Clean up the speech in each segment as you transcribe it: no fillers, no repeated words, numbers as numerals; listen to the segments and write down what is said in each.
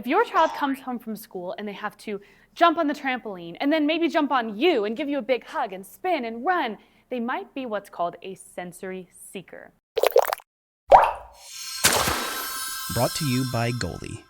If your child comes home from school and they have to jump on the trampoline and then maybe jump on you and give you a big hug and spin and run, they might be what's called a sensory seeker. Brought to you by Goalie.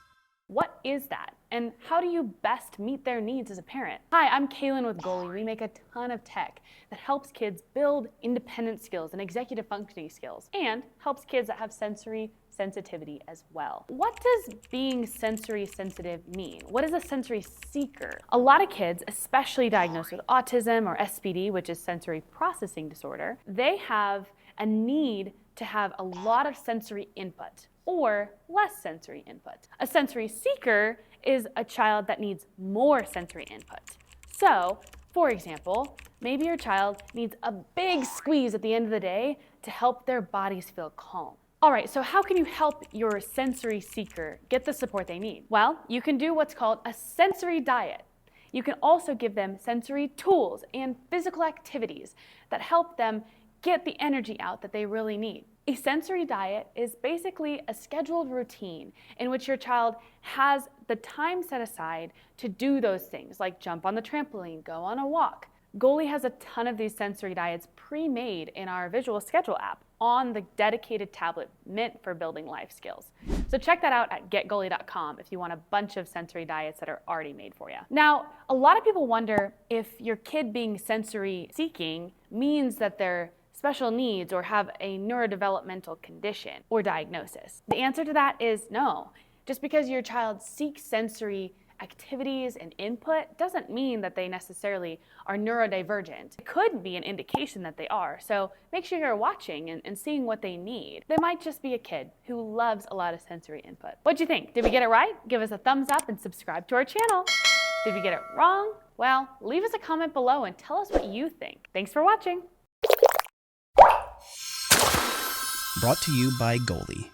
What is that? And how do you best meet their needs as a parent? Hi, I'm Kaylin with Goalie. We make a ton of tech that helps kids build independent skills and executive functioning skills, and helps kids that have sensory sensitivity as well. What does being sensory sensitive mean? What is a sensory seeker? A lot of kids, especially diagnosed with autism or SPD, which is sensory processing disorder, they have a need to have a lot of sensory input or less sensory input. A sensory seeker is a child that needs more sensory input. So, for example, maybe your child needs a big squeeze at the end of the day to help their bodies feel calm. All right, so how can you help your sensory seeker get the support they need? Well, you can do what's called a sensory diet. You can also give them sensory tools and physical activities that help them get the energy out that they really need. A sensory diet is basically a scheduled routine in which your child has the time set aside to do those things, like jump on the trampoline, go on a walk. Goalie has a ton of these sensory diets pre-made in our visual schedule app on the dedicated tablet meant for building life skills. So check that out at getgoalie.com if you want a bunch of sensory diets that are already made for you. Now, a lot of people wonder if your kid being sensory seeking means that they're special needs or have a neurodevelopmental condition or diagnosis. The answer to that is no. Just because your child seeks sensory activities and input doesn't mean that they necessarily are neurodivergent. It could be an indication that they are, so make sure you're watching and seeing what they need. They might just be a kid who loves a lot of sensory input. What'd you think? Did we get it right? Give us a thumbs up and subscribe to our channel. Did we get it wrong? Well, leave us a comment below and tell us what you think. Thanks for watching. Brought to you by Goalie.